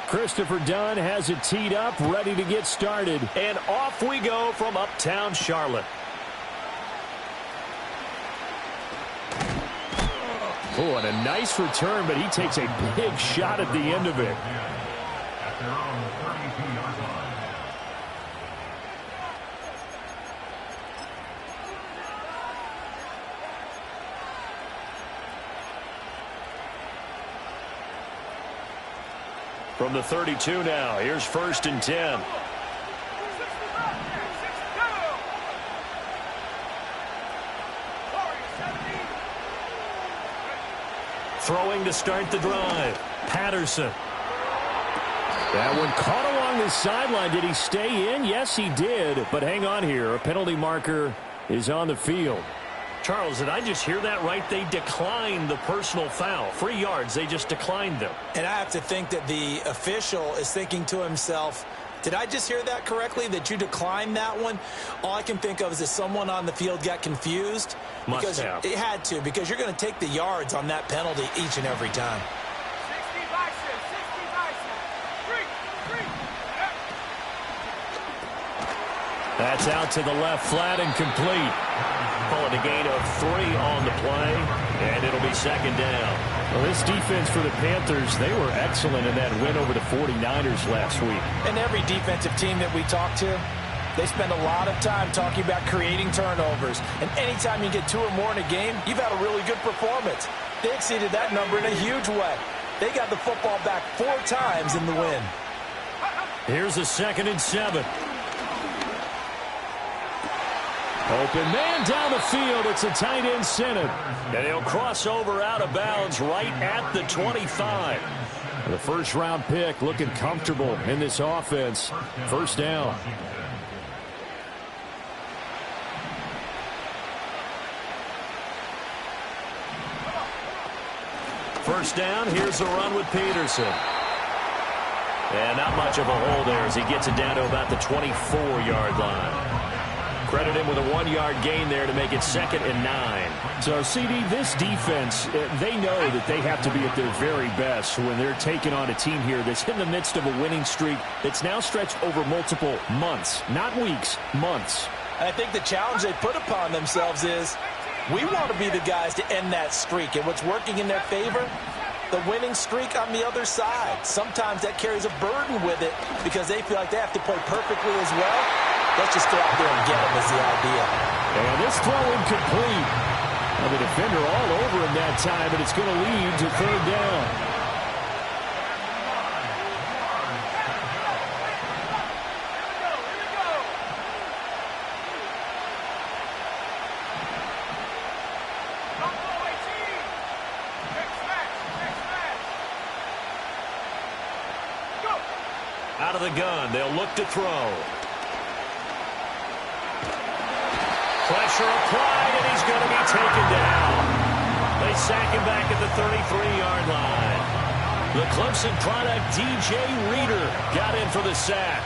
Christopher Dunn has it teed up, ready to get started. And off we go from uptown Charlotte. Oh, and a nice return, but he takes a big shot at the end of it. From the 32 now, here's 1st and 10. Throwing to start the drive, Patterson. That one caught along the sideline. Did he stay in? Yes, he did. But hang on here. A penalty marker is on the field. Charles, did I just hear that right? They declined the personal foul. 3 yards, they just declined them. And I have to think that the official is thinking to himself, did I just hear that correctly, that you declined that one? All I can think of is that someone on the field got confused. Must have. It had to, because you're going to take the yards on that penalty each and every time. That's out to the left, flat and complete. Call it a gain of 3 on the play, and it'll be 2nd down. Well, this defense for the Panthers, they were excellent in that win over the 49ers last week. And every defensive team that we talk to, they spend a lot of time talking about creating turnovers. And anytime you get 2 or more in a game, you've had a really good performance. They exceeded that number in a huge way. They got the football back 4 times in the win. Here's a 2nd and 7. Open man down the field. It's a tight end center. And he'll cross over out of bounds right at the 25. The first-round pick looking comfortable in this offense. 1st down. First down, here's the run with Peterson. And not much of a hole there as he gets it down to about the 24-yard line. Credit him with a 1-yard gain there to make it 2nd and 9. So, CD, this defense, they know that they have to be at their very best when they're taking on a team here that's in the midst of a winning streak that's now stretched over multiple months, not weeks, months. I think the challenge they put upon themselves is we want to be the guys to end that streak. And what's working in their favor? The winning streak on the other side. Sometimes that carries a burden with it because they feel like they have to play perfectly as well. Let's just go out there and get him is the idea. And this throw incomplete. Well, the defender all over him that time, but it's going to lead to 3rd down. Out of the gun, they'll look to throw. Pressure applied, and he's going to be taken down. They sack him back at the 33-yard line. The Clemson product, DJ Reader, got in for the sack.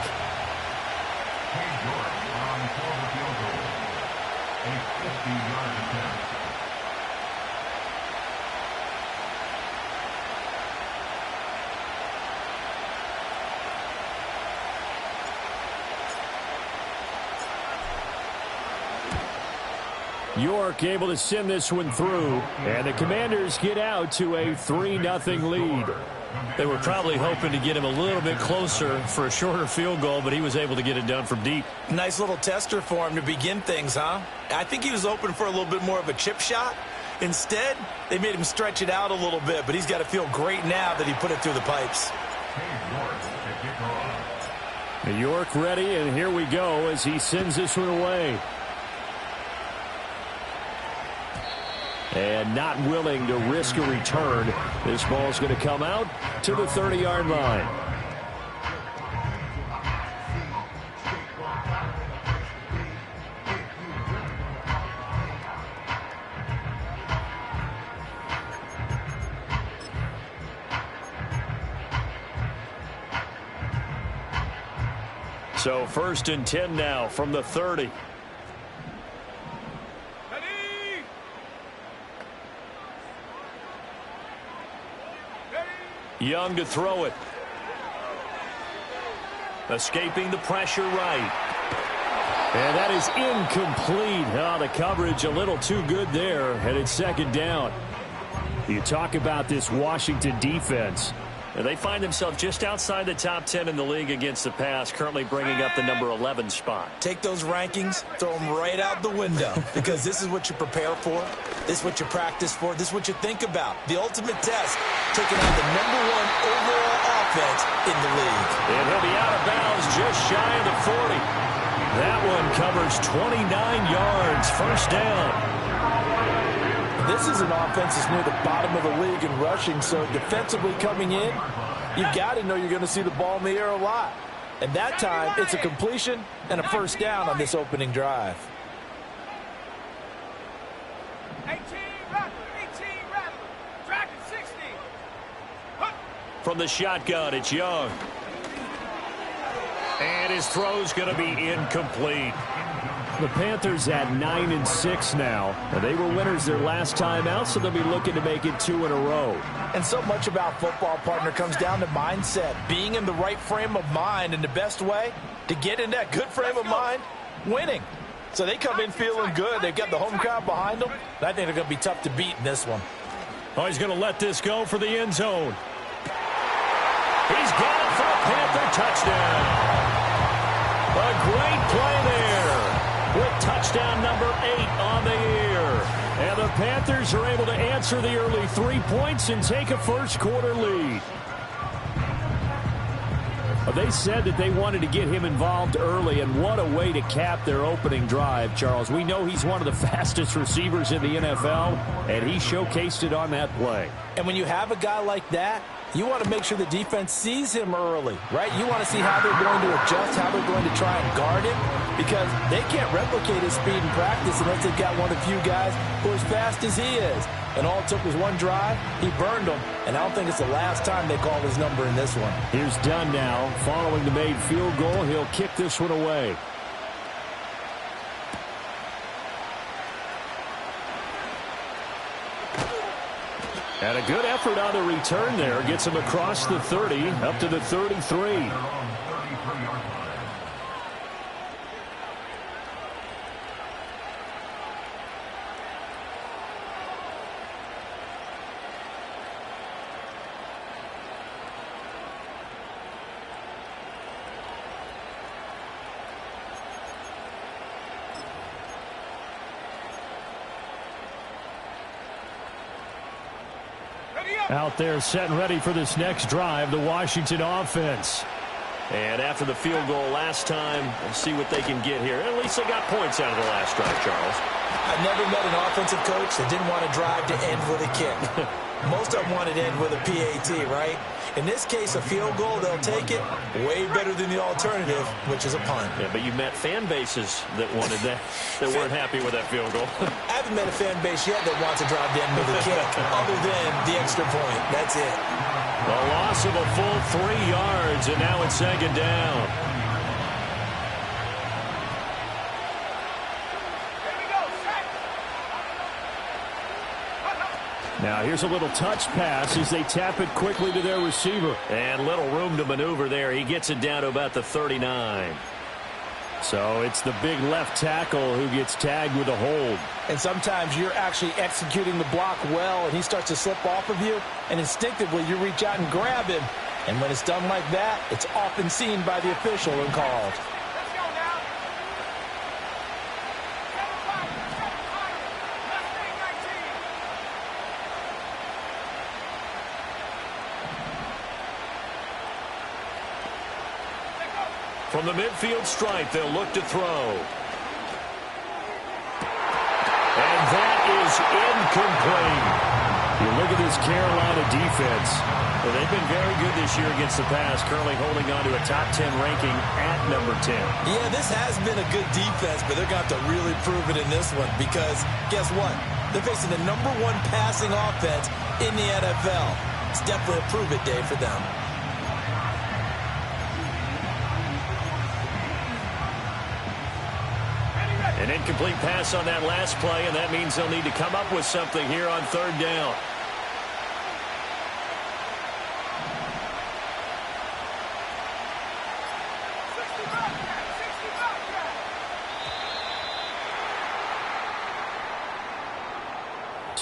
York able to send this one through, and the Commanders get out to a 3-0 lead. They were probably hoping to get him a little bit closer for a shorter field goal, but he was able to get it done from deep. Nice little tester for him to begin things, huh? I think he was open for a little bit more of a chip shot. Instead, they made him stretch it out a little bit, but he's got to feel great now that he put it through the pipes. York ready, and here we go as he sends this one away. And not willing to risk a return. This ball's going to come out to the 30-yard line. So 1st and 10 now from the 30. Young to throw it. Escaping the pressure right. And that is incomplete. Oh, the coverage a little too good there, and it's second down. You talk about this Washington defense. And they find themselves just outside the top 10 in the league against the pass, currently bringing up the number 11 spot. Take those rankings, throw them right out the window, because this is what you prepare for. This is what you practice for. This is what you think about. The ultimate test, taking out the number 1 overall offense in the league. And he'll be out of bounds just shy of the 40. That one covers 29 yards, first down. This is an offense that's near the bottom of the league in rushing, so defensively coming in, you've got to know you're going to see the ball in the air a lot. And that time, it's a completion and a first down on this opening drive. 18 rapid, tracking 60. From the shotgun, it's Young. And his throw's going to be incomplete. The Panthers at 9-6 now. And they were winners their last time out, so they'll be looking to make it 2 in a row. And so much about football, partner, comes down to mindset. Being in the right frame of mind, and the best way to get in that good frame of mind, winning. So they come in feeling good. They've got the home crowd behind them. I think they're going to be tough to beat in this one. Oh, he's going to let this go for the end zone. He's got it for a Panther touchdown. A great play there, with touchdown number 8 on the year. And the Panthers are able to answer the early 3 points and take a first-quarter lead. They said that they wanted to get him involved early, and what a way to cap their opening drive, Charles. We know he's one of the fastest receivers in the NFL, and he showcased it on that play. And when you have a guy like that, you want to make sure the defense sees him early, right? You want to see how they're going to adjust, how they're going to try and guard him, because they can't replicate his speed in practice unless they've got one of the few guys who are as fast as he is. And all it took was one drive. He burned them, and I don't think it's the last time they call his number in this one. Here's Dunn now. Following the made field goal, he'll kick this one away. And a good effort on the return there. Gets him across the 30, up to the 33. Out there set and ready for this next drive, the Washington offense. And after the field goal last time, we'll see what they can get here. At least they got points out of the last drive, Charles. I've never met an offensive coach that didn't want to drive to end with a kick. Most of them wanted to end with a PAT, right? In this case, a field goal, they'll take it way better than the alternative, which is a punt. Yeah, but you met fan bases that wanted that, that weren't happy with that field goal. I haven't met a fan base yet that wants to drive to end with a kick, other than the extra point. That's it. A loss of a full 3 yards, and now it's second down. Now here's a little touch pass as they tap it quickly to their receiver. And little room to maneuver there. He gets it down to about the 39. So it's the big left tackle who gets tagged with a hold. And sometimes you're actually executing the block well, and he starts to slip off of you, and instinctively you reach out and grab him. And when it's done like that, it's often seen by the official and called. From the midfield stripe, they'll look to throw. And that is incomplete. You look at this Carolina defense. Well, they've been very good this year against the pass, currently holding on to a top 10 ranking at number 10. Yeah, this has been a good defense, but they're going to have to really prove it in this one because guess what? They're facing the #1 passing offense in the NFL. It's definitely a prove-it day for them. An incomplete pass on that last play, and that means they'll need to come up with something here on third down.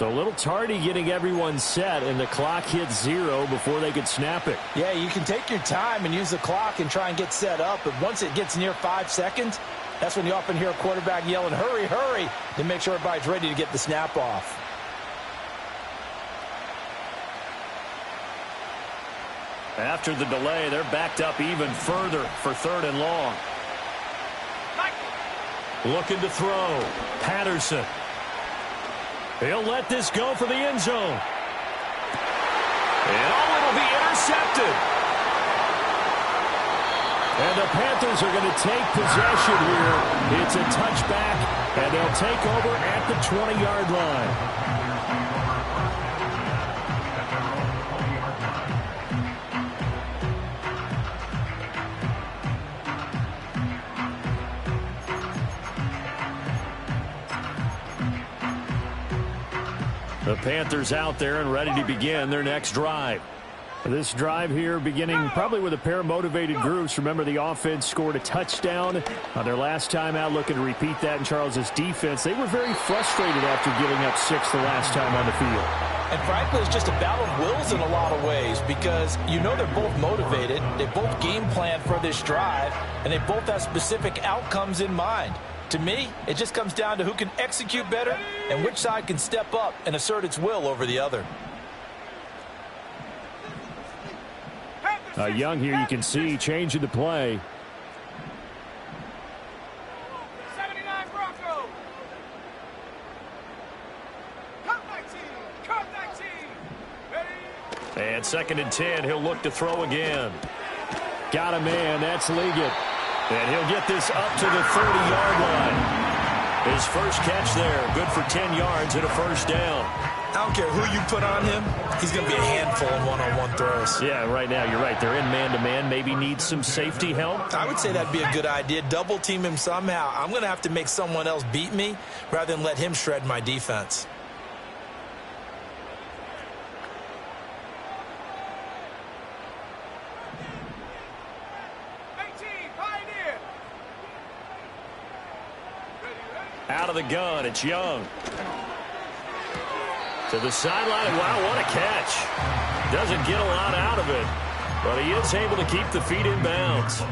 So a little tardy getting everyone set, and the clock hits 0 before they could snap it. Yeah, you can take your time and use the clock and try and get set up, but once it gets near 5 seconds, that's when you often hear a quarterback yelling, hurry, hurry, to make sure everybody's ready to get the snap off. After the delay, they're backed up even further for 3rd and long. Looking to throw. Patterson. He'll let this go for the end zone. And it'll be intercepted. And the Panthers are going to take possession here. It's a touchback, and they'll take over at the 20-yard line. The Panthers out there and ready to begin their next drive. This drive here beginning probably with a pair of motivated groups. Remember, the offense scored a touchdown on their last time out, looking to repeat that in Charles's defense. They were very frustrated after giving up 6 the last time on the field. And frankly, it's just a battle of wills in a lot of ways because you know they're both motivated, they both game plan for this drive, and they both have specific outcomes in mind. To me, it just comes down to who can execute better and which side can step up and assert its will over the other. Young here, you can see, changing the play. 79 Bronco. Cut 19. Cut 19. Ready? And 2nd and 10, he'll look to throw again. Got a man, that's Liggett. And he'll get this up to the 30-yard line. His first catch there, good for 10 yards and a first down. I don't care who you put on him, he's going to be a handful in one-on-one throws. Yeah, right now, you're right. They're in man-to-man. Maybe needs some safety help. I would say that'd be a good idea. Double team him somehow. I'm going to have to make someone else beat me rather than let him shred my defense. Out of the gun, it's Young. To the sideline. Wow, what a catch. Doesn't get a lot out of it, but he is able to keep the feet in bounds.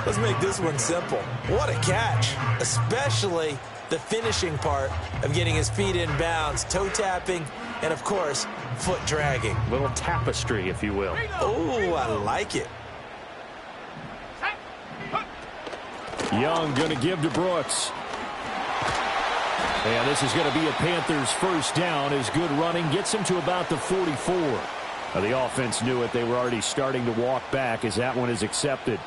Let's make this one simple. What a catch, especially the finishing part of getting his feet in bounds, toe tapping, and, of course, foot dragging. Little tapestry, if you will. Oh, I like it. Young going to give to Brooks. And this is going to be a Panthers first down as good running gets him to about the 44. Now, the offense knew it. They were already starting to walk back as that one is accepted.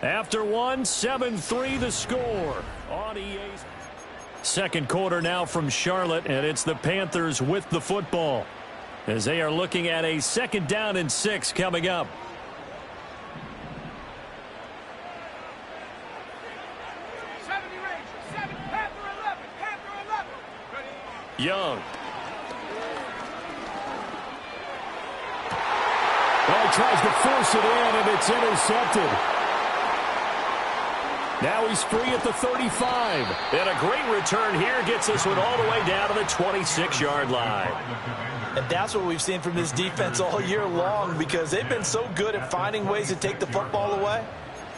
After one, 7-3 the score on EA's. Second quarter now from Charlotte, and it's the Panthers with the football as they are looking at a 2nd down and 6 coming up. Young. Well, he tries to force it in, and it's intercepted. Now he's free at the 35. And a great return here gets this one all the way down to the 26-yard line. And that's what we've seen from this defense all year long because they've been so good at finding ways to take the football away.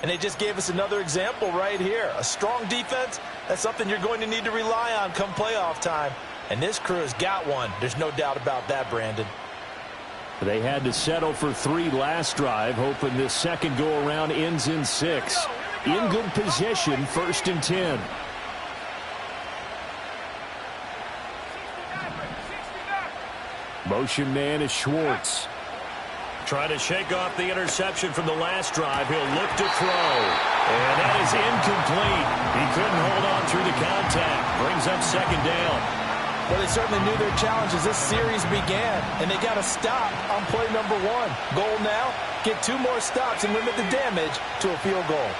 And they just gave us another example right here. A strong defense, that's something you're going to need to rely on come playoff time. And this crew has got one. There's no doubt about that, Brandon. They had to settle for 3 last drive, hoping this second go-around ends in 6. In good position, 1st and 10. Motion man is Schwartz. Trying to shake off the interception from the last drive. He'll look to throw. And that is incomplete. He couldn't hold on through the contact. Brings up 2nd down. Well, they certainly knew their challenge as this series began, and they got to stop on play number 1. Goal now, get 2 more stops and limit the damage to a field goal.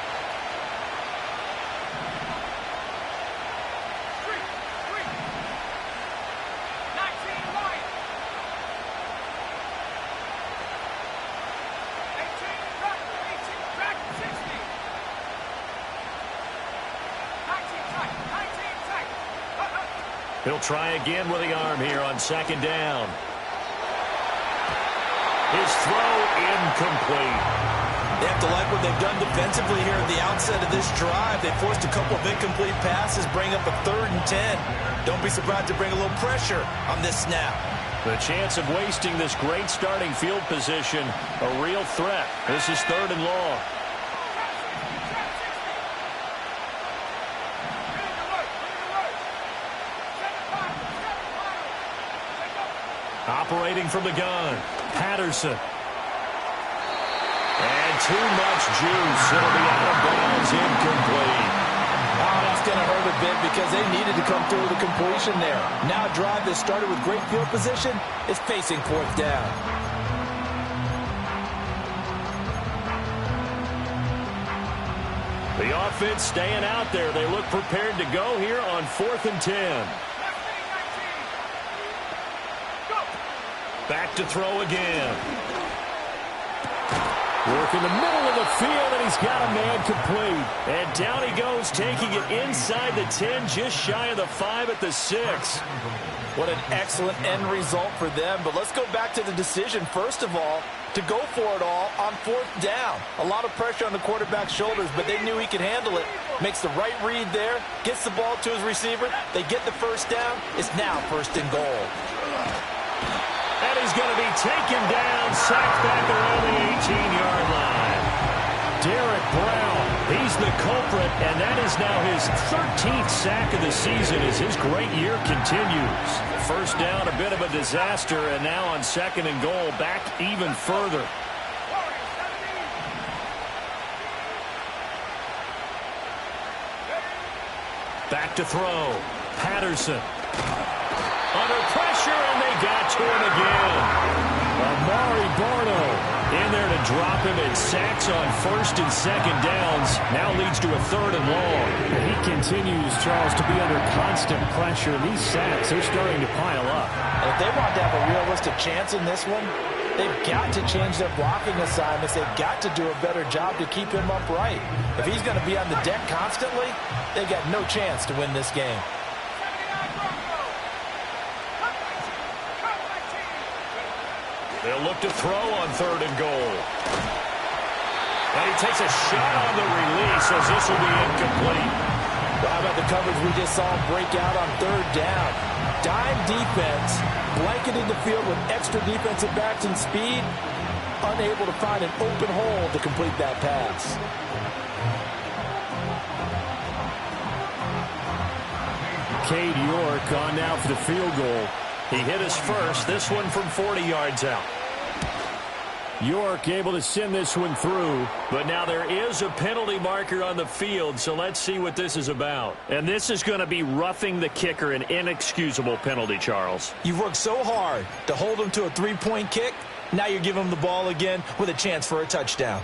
He'll try again with the arm here on second down. His throw incomplete. They have to like what they've done defensively here at the outset of this drive. They forced a couple of incomplete passes, bring up a 3rd and 10. Don't be surprised to bring a little pressure on this snap. The chance of wasting this great starting field position, a real threat. This is 3rd and long. Operating from the gun, Patterson. And too much juice. It'll be out of bounds, incomplete. Oh, that's going to hurt a bit because they needed to come through with a completion there. Now a drive that started with great field position is facing 4th down. The offense staying out there. They look prepared to go here on 4th and 10. Back to throw again. Work in the middle of the field, and he's got a man complete. And down he goes, taking it inside the 10, just shy of the 5 at the 6. What an excellent end result for them. But let's go back to the decision, first of all, to go for it all on 4th down. A lot of pressure on the quarterback's shoulders, but they knew he could handle it. Makes the right read there, gets the ball to his receiver. They get the 1st down. It's now 1st and goal. And he's going to be taken down, sacked back around the 18-yard line. Derek Brown, he's the culprit, and that is now his 13th sack of the season as his great year continues. 1st down, a bit of a disaster, and now on 2nd and goal, back even further. Back to throw. Patterson. Under pressure, and they got to him again. Amari Barno in there to drop him, and sacks on 1st and 2nd downs. Now leads to a 3rd and long. And he continues, Charles, to be under constant pressure. These sacks are starting to pile up. And if they want to have a realistic chance in this one, they've got to change their blocking assignments. They've got to do a better job to keep him upright. If he's going to be on the deck constantly, they've got no chance to win this game. They'll look to throw on 3rd and goal. And he takes a shot on the release as this will be incomplete. Well, how about the coverage we just saw break out on 3rd down? Dime defense, blanketing the field with extra defensive backs and speed, unable to find an open hole to complete that pass. Cade York on now for the field goal. He hit his first, this one from 40 yards out. York able to send this one through. But now there is a penalty marker on the field, so let's see what this is about. And this is going to be roughing the kicker, an inexcusable penalty, Charles. You've worked so hard to hold him to a 3-point kick. Now you're giving him the ball again with a chance for a touchdown.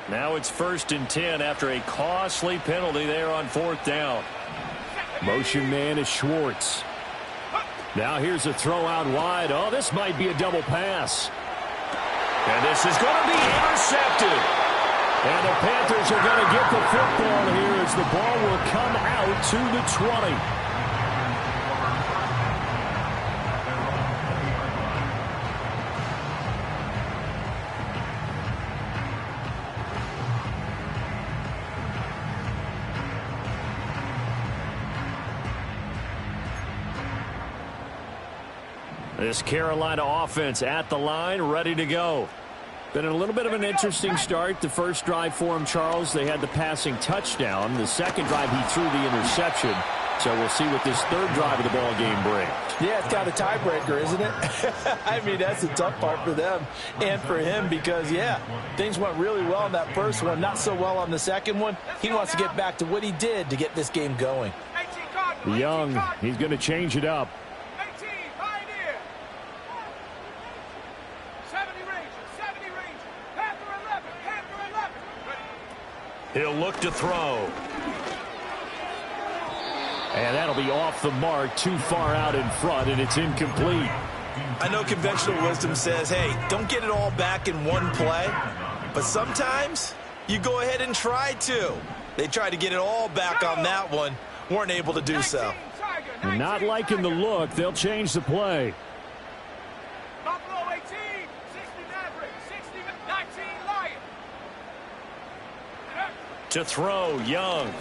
Now it's 1st and 10 after a costly penalty there on 4th down. Motion man is Schwartz. Now here's a throw out wide. Oh, this might be a double pass. And this is going to be intercepted. And the Panthers are going to get the football here as the ball will come out to the 20. This Carolina offense at the line, ready to go. Been a little bit of an interesting start. The first drive for him, Charles, they had the passing touchdown. The second drive, he threw the interception. So we'll see what this 3rd drive of the ball game brings. Yeah, it's got a tiebreaker, isn't it? I mean, that's the tough part for them and for him because, yeah, things went really well in that first one, not so well on the second one. He wants to get back to what he did to get this game going. Young, he's going to change it up. He'll look to throw. And that'll be off the mark, too far out in front, and it's incomplete. I know conventional wisdom says, hey, don't get it all back in one play. But sometimes you go ahead and try to. They tried to get it all back on that one. Weren't able to do so. And not liking the look, they'll change the play. Buffalo 18, 60 Maverick, 60, 19 Lion. To throw, Young.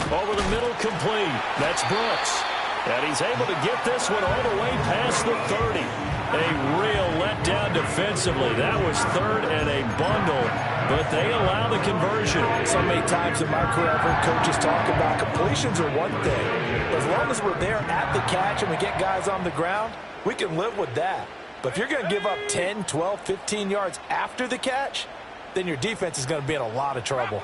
Over the middle, complete. That's Brooks. And he's able to get this one all the way past the 30. A real letdown defensively. That was third and a bundle, but they allow the conversion. So many times in my career, I've heard coaches talk about completions are one thing. As long as we're there at the catch and we get guys on the ground, we can live with that. But if you're going to give up 10, 12, 15 yards after the catch, then your defense is going to be in a lot of trouble.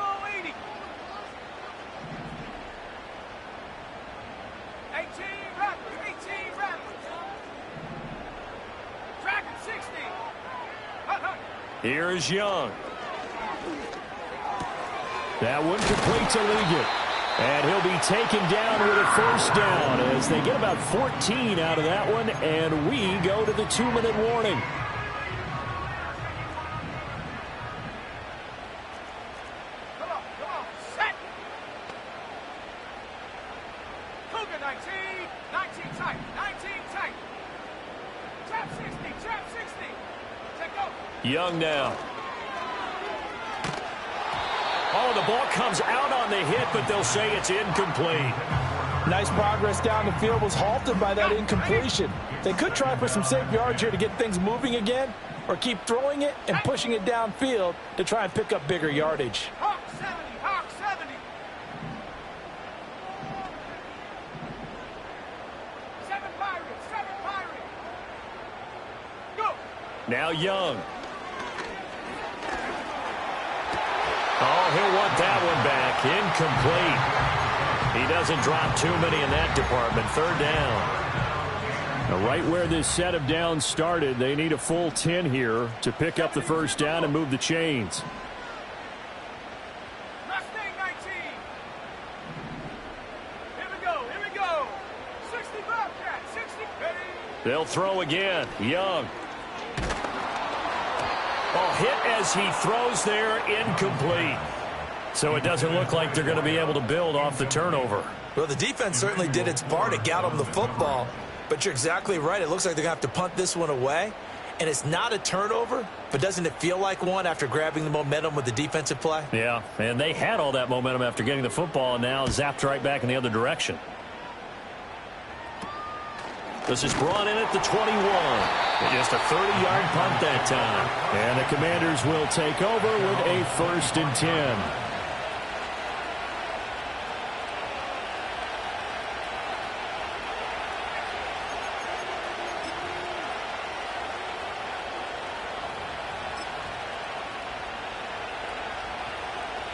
18 Rattlers. Dragon 60. Here's Young. That one complete to Liggett. And he'll be taken down with a first down as they get about 14 out of that one, and we go to the 2-minute warning. Come on, set. Cougar 19 tight, 19 tight. Trap 60. Take over. Young now. Oh, the ball comes out on the hit, but they'll say it's incomplete. Nice progress down the field was halted by that incompletion. They could try for some safe yards here to get things moving again, or keep throwing it and pushing it downfield to try and pick up bigger yardage. Hawk 70. 7 Pirates. Go. Now Young. Oh, he'll want that one back. Incomplete. He doesn't drop too many in that department. Third down. Now, right where this set of downs started, they need a full 10 here to pick up the first down and move the chains. Mustang 19. Here we go. 60 Bobcat. 60. Ready. They'll throw again. Young. Oh, hit as he throws there, incomplete. So it doesn't look like they're going to be able to build off the turnover. Well, the defense certainly did its part to get them the football, but you're exactly right. It looks like they're going to have to punt this one away, and it's not a turnover, but doesn't it feel like one after grabbing the momentum with the defensive play? Yeah, and they had all that momentum after getting the football, and now zapped right back in the other direction. This is brought in at the 21. Just a 30-yard punt that time. And the Commanders will take over with a 1st and 10.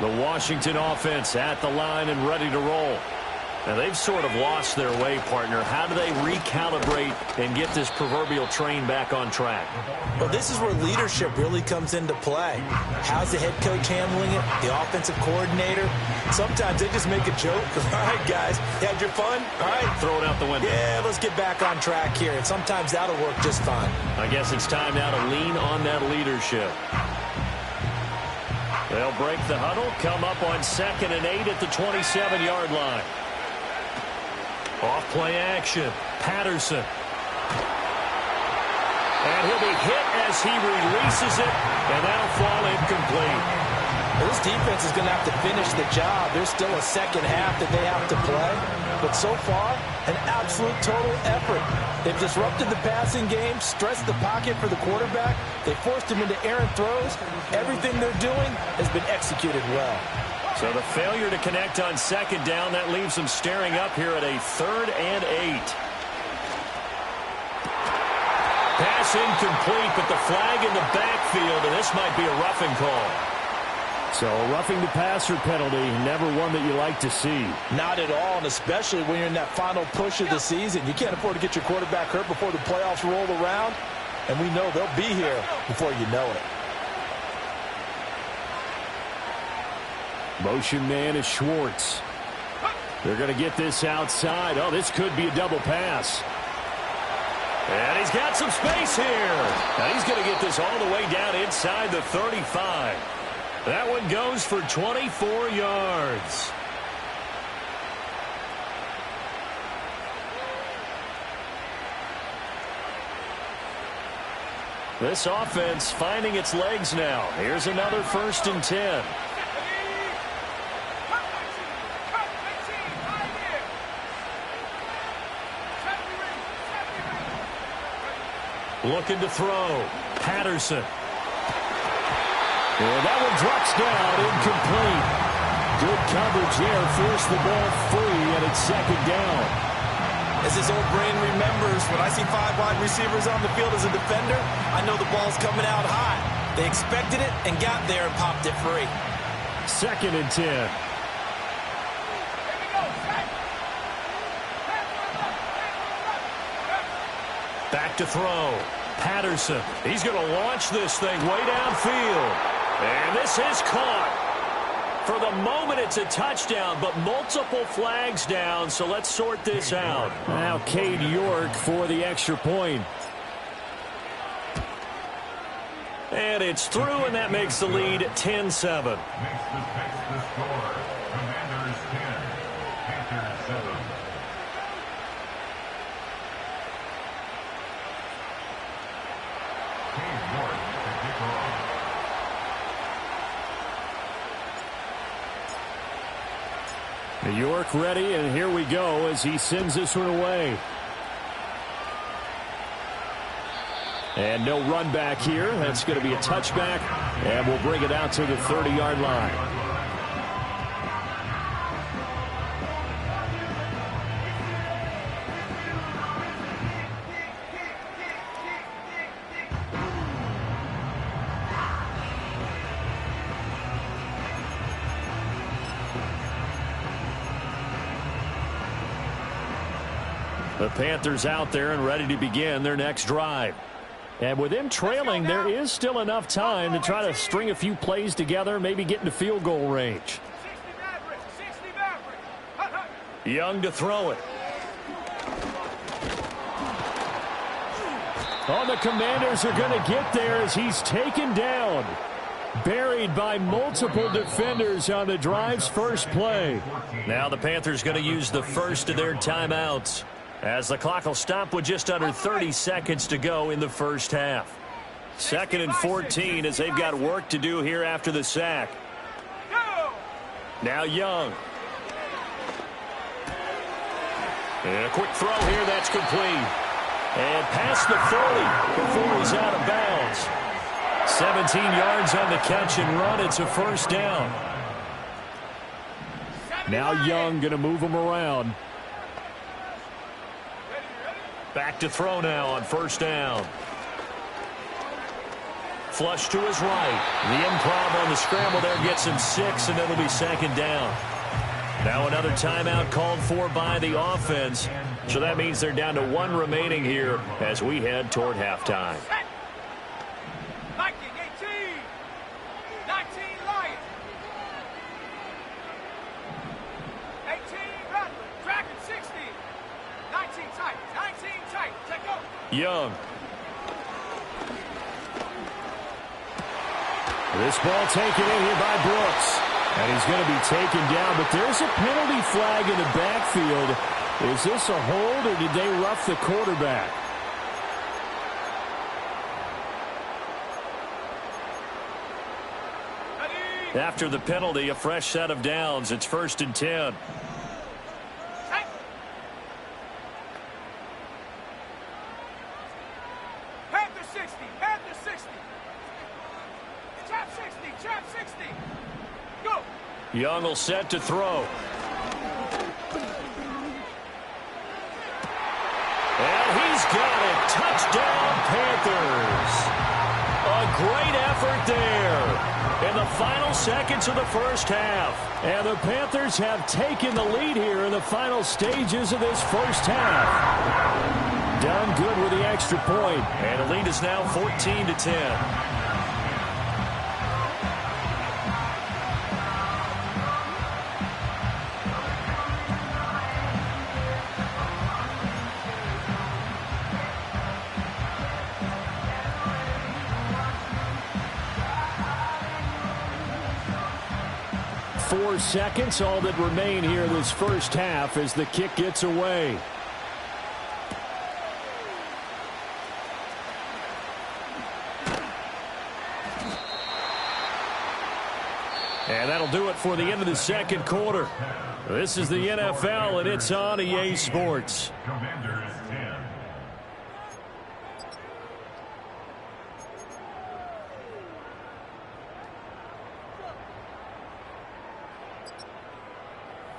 The Washington offense at the line and ready to roll. Now, they've sort of lost their way, partner. How do they recalibrate and get this proverbial train back on track? Well, this is where leadership really comes into play. How's the head coach handling it? The offensive coordinator? Sometimes they just make a joke. All right, guys, you had your fun? All right. Throw it out the window. Yeah, let's get back on track here. And sometimes that'll work just fine. I guess it's time now to lean on that leadership. They'll break the huddle, come up on 2nd and 8 at the 27-yard line. Off play action. Patterson. And he'll be hit as he releases it, and that'll fall incomplete. Well, this defense is going to have to finish the job. There's still a second half that they have to play. But so far, an absolute total effort. They've disrupted the passing game, stressed the pocket for the quarterback. They forced him into errant throws. Everything they're doing has been executed well. So the failure to connect on 2nd down, that leaves them staring up here at a 3rd and 8. Pass incomplete, but the flag in the backfield, and this might be a roughing call. So a roughing the passer penalty, never one that you like to see. Not at all, and especially when you're in that final push of the season. You can't afford to get your quarterback hurt before the playoffs roll around, and we know they'll be here before you know it. Motion man is Schwartz. They're going to get this outside. Oh, this could be a double pass. And he's got some space here. Now he's going to get this all the way down inside the 35. That one goes for 24 yards. This offense finding its legs now. Here's another 1st and 10. Looking to throw. Patterson. And that one drops down, incomplete. Good coverage there. Forced the ball free, and it's 2nd down. As his old brain remembers, when I see 5 wide receivers on the field as a defender, I know the ball's coming out high. They expected it and got there and popped it free. 2nd and 10. Back to throw. Patterson. He's going to launch this thing way downfield. And this is caught. For the moment, it's a touchdown, but multiple flags down, so let's sort this out. Now Cade York for the extra point. And it's through, and that makes the lead 10-7. Next the score. Commanders 10, Panthers 7. Cade York to kick off. New York ready, and here we go as he sends this one away. And no run back here. That's going to be a touchback, and we'll bring it out to the 30-yard line. The Panthers out there and ready to begin their next drive. And with them trailing, there is still enough time to try to string a few plays together, maybe get into field goal range. Young to throw it. Oh, the Commanders are going to get there as he's taken down. Buried by multiple defenders on the drive's first play. Now the Panthers going to use the first of their timeouts, as the clock will stop with just under 30 seconds to go in the first half. 2nd and 14 as they've got work to do here after the sack. Now Young. And a quick throw here, that's complete. And past the 40 before he's out of bounds. 17 yards on the catch and run. It's a 1st down. Now Young going to move him around. Back to throw now on 1st down. Flush to his right. The improv on the scramble there gets him 6, and it'll be 2nd down. Now another timeout called for by the offense. So that means they're down to 1 remaining here as we head toward halftime. Young. This ball taken in here by Brooks. And he's going to be taken down, but there's a penalty flag in the backfield. Is this a hold, or did they rough the quarterback? After the penalty, a fresh set of downs. It's 1st and 10. Young will set to throw. And he's got it. Touchdown, Panthers. A great effort there in the final seconds of the first half. And the Panthers have taken the lead here in the final stages of this first half. Done good with the extra point. And the lead is now 14-10. 4 seconds, all that remain here this first half as the kick gets away. And that'll do it for the end of the second quarter. This is the NFL, and it's on EA Sports. Commanders 10.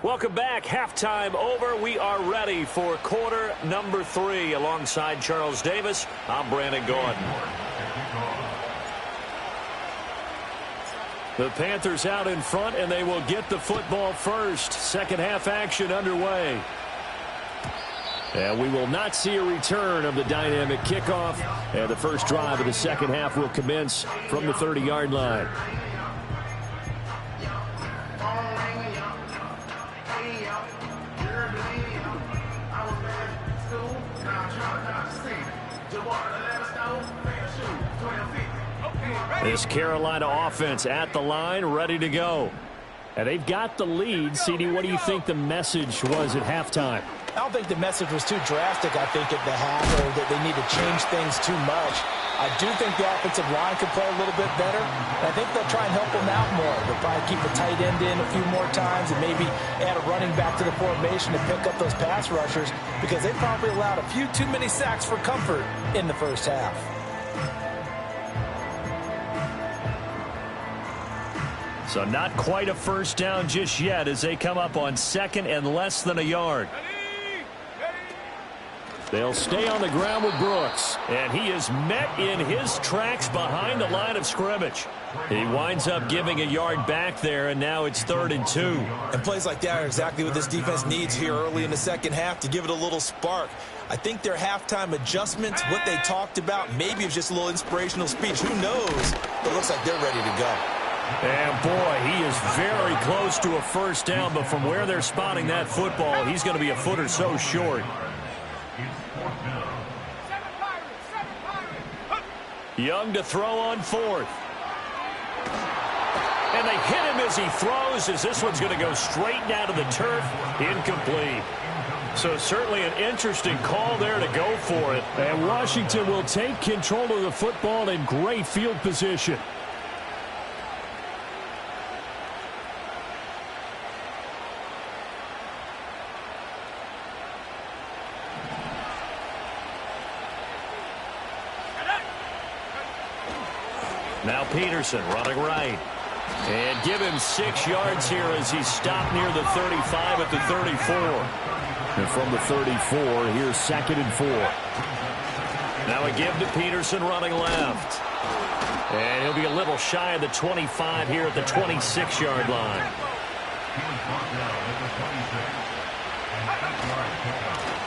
Welcome back. Halftime over. We are ready for quarter number 3. Alongside Charles Davis, I'm Brandon Gordon. The Panthers out in front, and they will get the football first. Second half action underway. And we will not see a return of the dynamic kickoff. And the first drive of the second half will commence from the 30-yard line. This Carolina offense at the line, ready to go. And they've got the lead. CD, what do you think the message was at halftime? I don't think the message was too drastic, I think, at the half, or that they need to change things too much. I do think the offensive line could play a little bit better. And I think they'll try and help them out more. They'll probably keep the tight end in a few more times and maybe add a running back to the formation to pick up those pass rushers, because they probably allowed a few too many sacks for comfort in the first half. So not quite a first down just yet as they come up on second and less than a yard. They'll stay on the ground with Brooks. And he is met in his tracks behind the line of scrimmage. He winds up giving a yard back there, and now it's 3rd and 2. And plays like that are exactly what this defense needs here early in the second half to give it a little spark. I think their halftime adjustments, what they talked about, maybe it's just a little inspirational speech. Who knows? But it looks like they're ready to go. And, boy, he is very close to a first down, but from where they're spotting that football, he's going to be a foot or so short. Young to throw on 4th. And they hit him as he throws, as this one's going to go straight down to the turf. Incomplete. So certainly an interesting call there to go for it. And Washington will take control of the football in great field position. Now Peterson running right. And give him 6 yards here as he stopped near the 35 at the 34. And from the 34, here's 2nd and 4. Now a give to Peterson running left. And he'll be a little shy of the 25 here at the 26-yard line.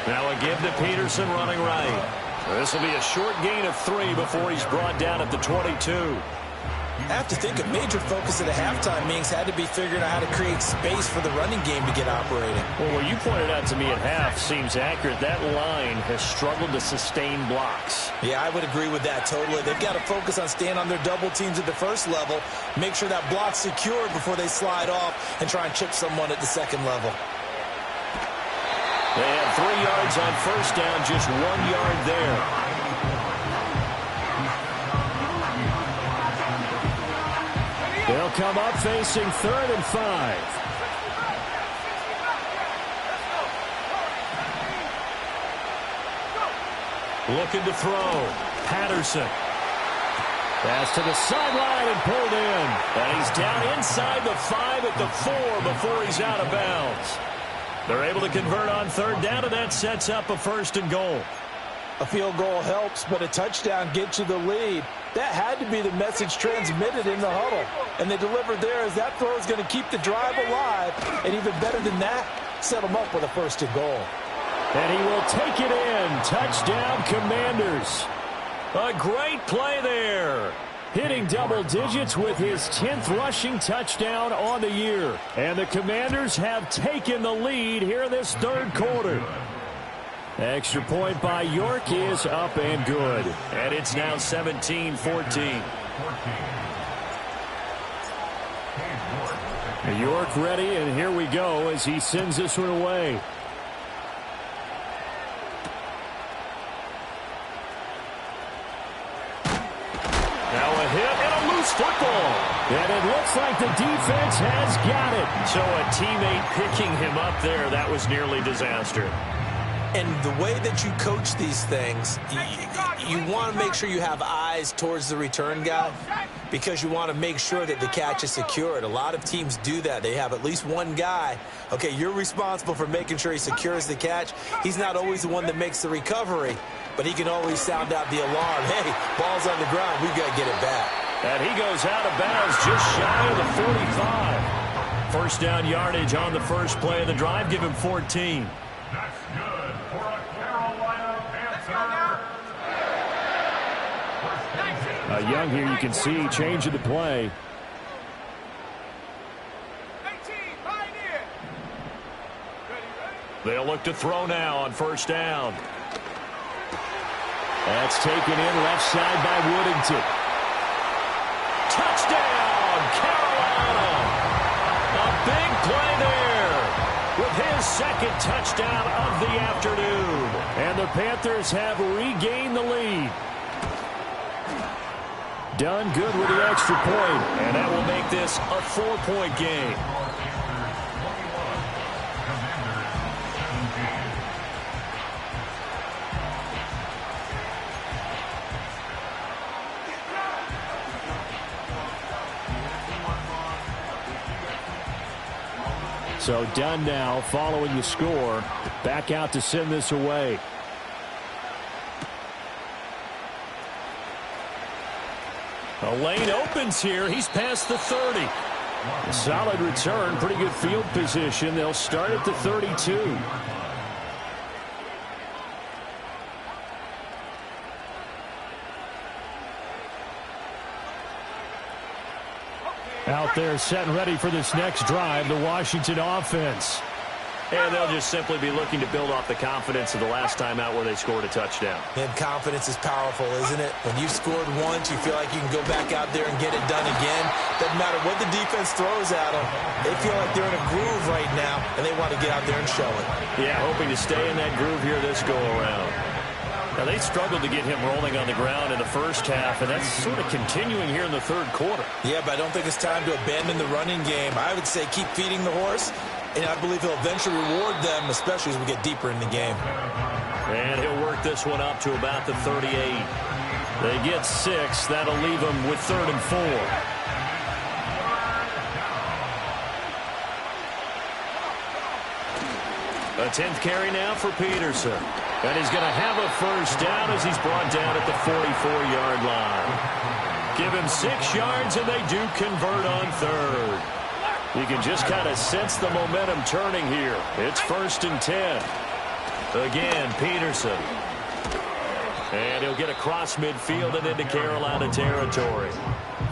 Now a give to Peterson running right. This will be a short gain of 3 before he's brought down at the 22. I have to think a major focus of the halftime meetings had to be figuring out how to create space for the running game to get operating. Well, what you pointed out to me at half seems accurate. That line has struggled to sustain blocks. Yeah, I would agree with that totally. They've got to focus on staying on their double teams at the first level, make sure that block's secure before they slide off and try and chip someone at the second level. They have 3 yards on first down, just 1 yard there. They'll come up facing 3rd and 5. Looking to throw. Patterson. Pass to the sideline and pulled in. And he's down inside the 5 at the 4 before he's out of bounds. They're able to convert on 3rd down, and that sets up a 1st and goal. A field goal helps, but a touchdown gets you the lead. That had to be the message transmitted in the huddle. And they delivered there as that throw is going to keep the drive alive. And even better than that, set them up with a 1st and goal. And he will take it in. Touchdown, Commanders. A great play there. Hitting double digits with his 10th rushing touchdown on the year. And the Commanders have taken the lead here in this 3rd quarter. Extra point by York is up and good. And it's now 17-14. York ready, and here we go as he sends this one away. Now a hit and a loose football. And it looks like the defense has got it. So a teammate picking him up there, that was nearly disaster. And the way that you coach these things, you want to make sure you have eyes towards the return guy because you want to make sure that the catch is secured. A lot of teams do that. They have at least one guy. Okay, you're responsible for making sure he secures the catch. He's not always the one that makes the recovery, but he can always sound out the alarm. Hey, ball's on the ground. We've got to get it back. And he goes out of bounds just shy of the 45. First down yardage on the first play of the drive. Give him 14. That's good for a Carolina Panther. Young here, you can see change of the play. 18, Pioneer. They'll look to throw now on first down. That's taken in left side by Woodington. Touchdown, Carolina! A big play there with his second touchdown of the afternoon. And the Panthers have regained the lead. Done good with the extra point. And that will make this a 4-point game. So done now following the score. Back out to send this away. The lane opens here. He's past the 30. A solid return. Pretty good field position. They'll start at the 32. Out there set and ready for this next drive, the Washington offense. And they'll just simply be looking to build off the confidence of the last time out where they scored a touchdown. And confidence is powerful, isn't it? When you've scored once, you feel like you can go back out there and get it done again. Doesn't matter what the defense throws at them. They feel like they're in a groove right now, and they want to get out there and show it. Yeah, hoping to stay in that groove here this go-around. Now, they struggled to get him rolling on the ground in the first half, and that's sort of continuing here in the third quarter. Yeah, but I don't think it's time to abandon the running game. I would say keep feeding the horse, and I believe he'll eventually reward them, especially as we get deeper in the game. And he'll work this one up to about the 38. They get 6. That'll leave them with 3rd and 4. A 10th carry now for Peterson. And he's going to have a first down as he's brought down at the 44-yard line. Give him 6 yards, and they do convert on 3rd. You can just kind of sense the momentum turning here. It's 1st and 10. Again, Peterson. And he'll get across midfield and into Carolina territory.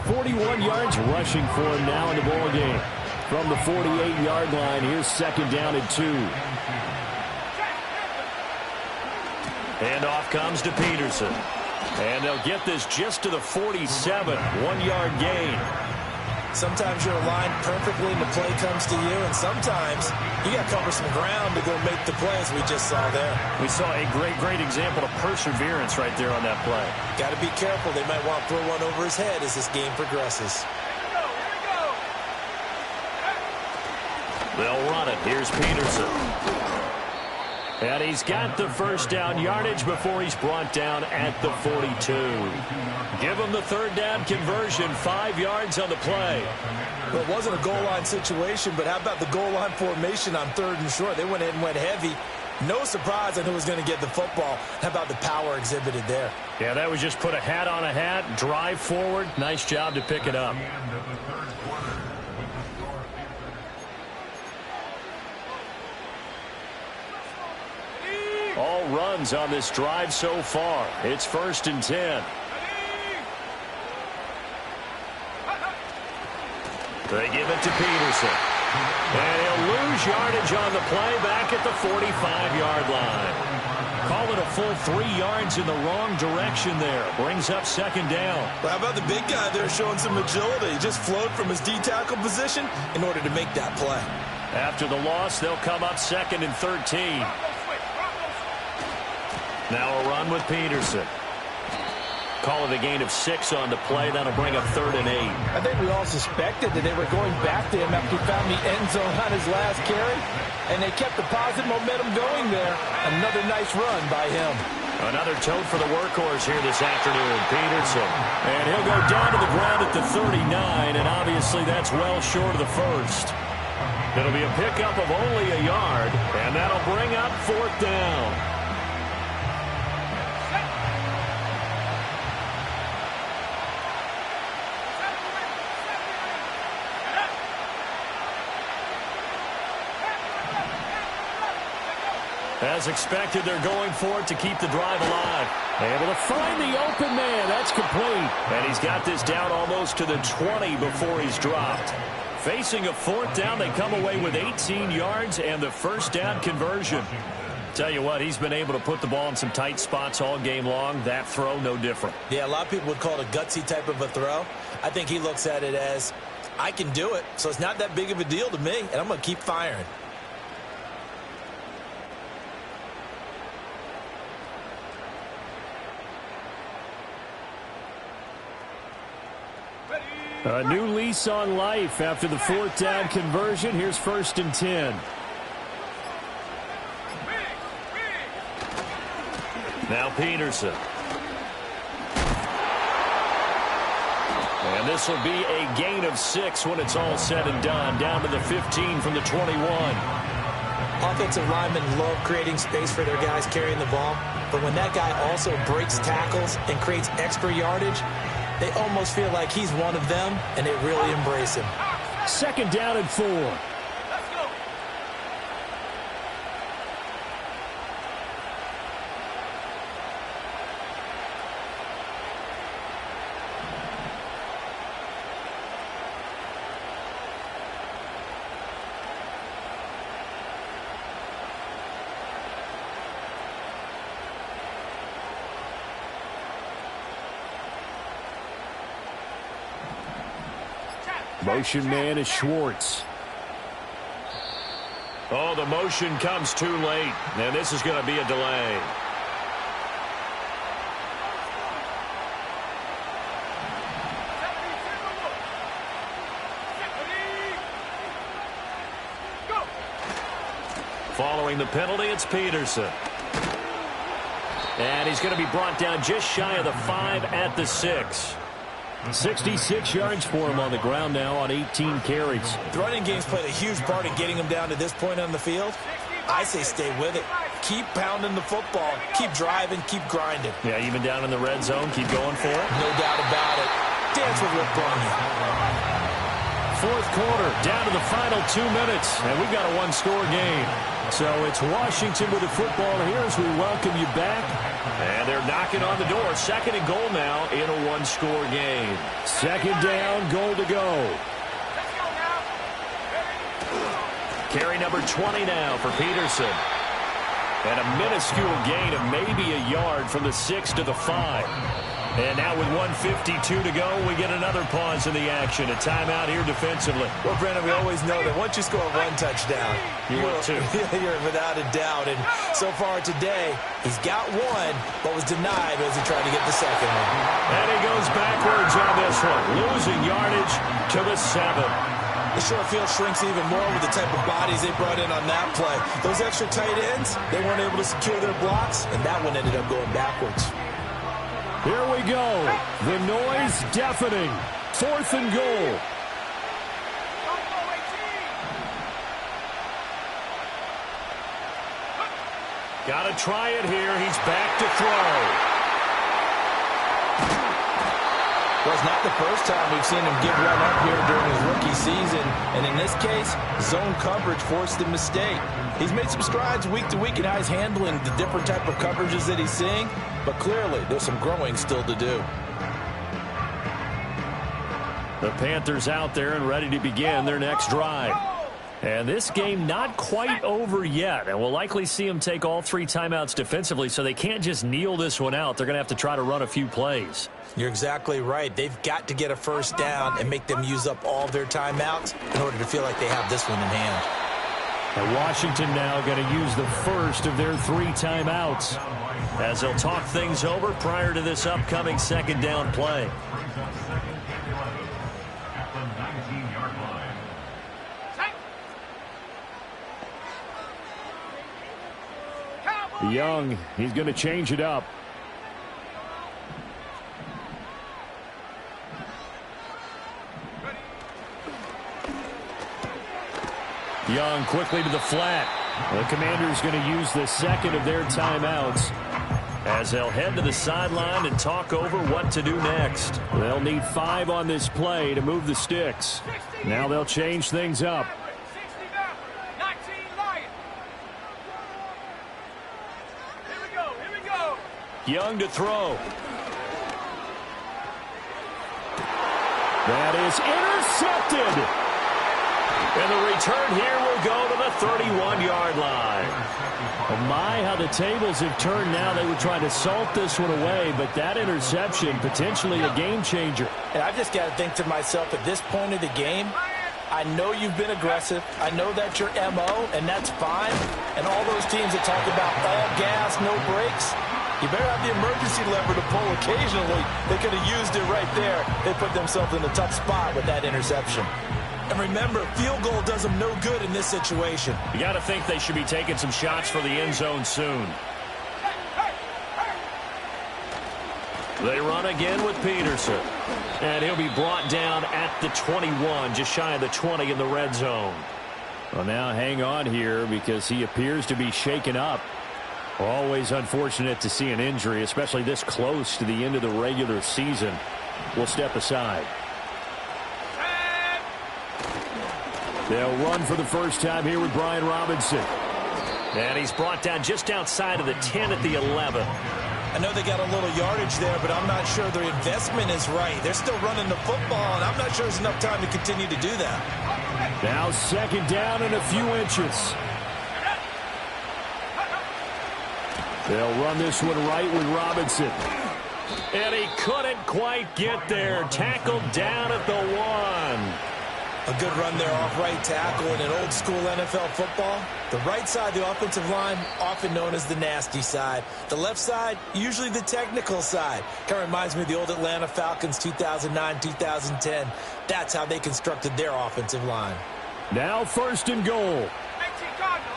41 yards rushing for him now in the ball game. From the 48-yard line, here's 2nd down and 2. And off comes to Peterson. And they'll get this just to the 47. 1-yard gain. Sometimes you're aligned perfectly and the play comes to you, and sometimes you got to cover some ground to go make the plays we just saw there. We saw a great example of perseverance right there on that play. Got to be careful. They might want to throw one over his head as this game progresses. They'll run it. Here's Peterson. And he's got the first down yardage before he's brought down at the 42. Give him the 3rd down conversion, 5 yards on the play. Well, it wasn't a goal line situation, but how about the goal line formation on 3rd and short? They went ahead and went heavy. No surprise on who was going to get the football. How about the power exhibited there? Yeah, that was just put a hat on a hat, drive forward. Nice job to pick it up. All runs on this drive so far. It's 1st and 10. They give it to Peterson. And he'll lose yardage on the play back at the 45-yard line. Call it a full 3 yards in the wrong direction there. Brings up second down. Well, how about the big guy there showing some agility? He just flowed from his D-tackle position in order to make that play. After the loss, they'll come up 2nd and 13. Now a run with Peterson. Call it a gain of 6 on the play. That'll bring up 3rd and 8. I think we all suspected that they were going back to him after he found the end zone on his last carry, and they kept the positive momentum going there. Another nice run by him. Another tote for the workhorse here this afternoon, Peterson. And he'll go down to the ground at the 39, and obviously that's well short of the first. It'll be a pickup of only a yard, and that'll bring up 4th down. As expected, they're going for it to keep the drive alive. Able to find the open man. That's complete. And he's got this down almost to the 20 before he's dropped. Facing a 4th down, they come away with 18 yards and the first down conversion. Tell you what, he's been able to put the ball in some tight spots all game long. That throw, no different. Yeah, a lot of people would call it a gutsy type of a throw. I think he looks at it as, I can do it, so it's not that big of a deal to me, and I'm going to keep firing. A new lease on life after the 4th down conversion. Here's 1st and 10. Now Peterson. And this will be a gain of 6 when it's all said and done. Down to the 15 from the 21. Offensive linemen love creating space for their guys carrying the ball. But when that guy also breaks tackles and creates extra yardage, they almost feel like he's one of them, and they really embrace him. 2nd down and 4. Let's go. Motion man is Schwartz. Oh, the motion comes too late, and this is going to be a delay. Following the penalty, it's Peterson. And he's going to be brought down just shy of the 5 at the 6. 66 yards for him on the ground now on 18 carries. The running game's played a huge part in getting him down to this point on the field. I say stay with it. Keep pounding the football. Keep driving. Keep grinding. Yeah, even down in the red zone, keep going for it. No doubt about it. Dance with what brought you. 4th quarter, down to the final 2 minutes, and we've got a 1-score game. So it's Washington with the football here as we welcome you back. And they're knocking on the door. 2nd and goal now in a 1-score game. 2nd down, goal to go. Carry number 20 now for Peterson. And a minuscule gain of maybe a yard from the 6 to the 5. And now with 1:52 to go, we get another pause in the action. A timeout here defensively. Well, Brandon, we always know that once you score 1 touchdown, you're without a doubt. And so far today, he's got 1, but was denied as he tried to get the 2nd one. And he goes backwards on this one, losing yardage to the 7. The short field shrinks even more with the type of bodies they brought in on that play. Those extra tight ends, they weren't able to secure their blocks, and that one ended up going backwards. Here we go. The noise deafening. 4th and goal. Got to try it here. He's back to throw. Well, it's not the first time we've seen him give one up here during his rookie season. And in this case, zone coverage forced a mistake. He's made some strides week to week in how he's handling the different type of coverages that he's seeing. But clearly, there's some growing still to do. The Panthers out there and ready to begin their next drive. And this game not quite over yet. And we'll likely see them take all 3 timeouts defensively, so they can't just kneel this one out. They're going to have to try to run a few plays. You're exactly right. They've got to get a first down and make them use up all their timeouts in order to feel like they have this one in hand. And Washington now going to use the first of their 3 timeouts as they'll talk things over prior to this upcoming second down play. Young, he's going to change it up. Young quickly to the flat. The Commanders going to use the second of their timeouts as they'll head to the sideline and talk over what to do next. They'll need 5 on this play to move the sticks. Now they'll change things up. Young to throw. That is intercepted. And the return here will go to the 31-yard line. Oh my, how the tables have turned now. They were trying to salt this one away, but that interception potentially a game changer. And I just got to think to myself, at this point of the game, I know you've been aggressive. I know that's your MO, and that's fine. And all those teams that talk about all gas, no brakes, you better have the emergency lever to pull occasionally. They could have used it right there. They put themselves in a tough spot with that interception. And remember, field goal does them no good in this situation. You got to think they should be taking some shots for the end zone soon. They run again with Peterson. And he'll be brought down at the 21, just shy of the 20 in the red zone. Well, now hang on here because he appears to be shaken up. Always unfortunate to see an injury, especially this close to the end of the regular season. We'll step aside. They'll run for the first time here with Brian Robinson. And he's brought down just outside of the 10 at the 11. I know they got a little yardage there, but I'm not sure their investment is right. They're still running the football, and I'm not sure there's enough time to continue to do that. Now second down and a few inches. They'll run this one right with Robinson. And he couldn't quite get there. Tackled down at the 1. A good run there off right tackle in an old-school NFL football. The right side, the offensive line, often known as the nasty side. The left side, usually the technical side. Kind of reminds me of the old Atlanta Falcons 2009, 2010. That's how they constructed their offensive line. Now first and goal. 18 Cardinal.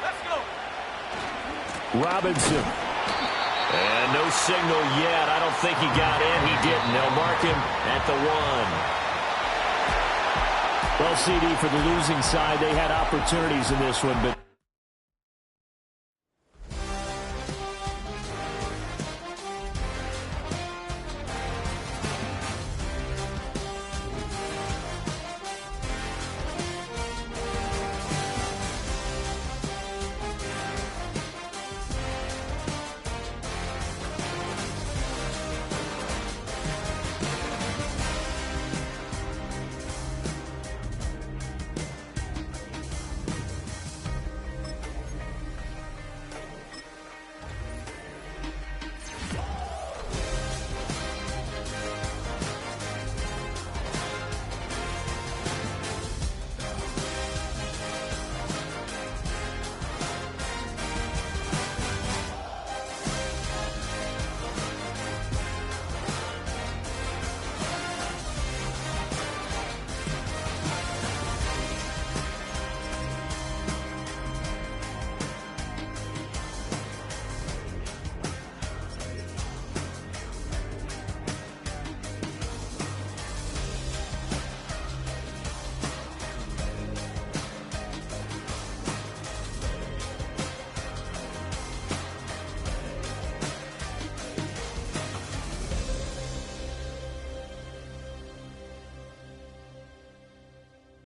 Let's go. Robinson. And no signal yet. I don't think he got in. He didn't. They'll mark him at the 1. Well, CD, for the losing side, they had opportunities in this one, but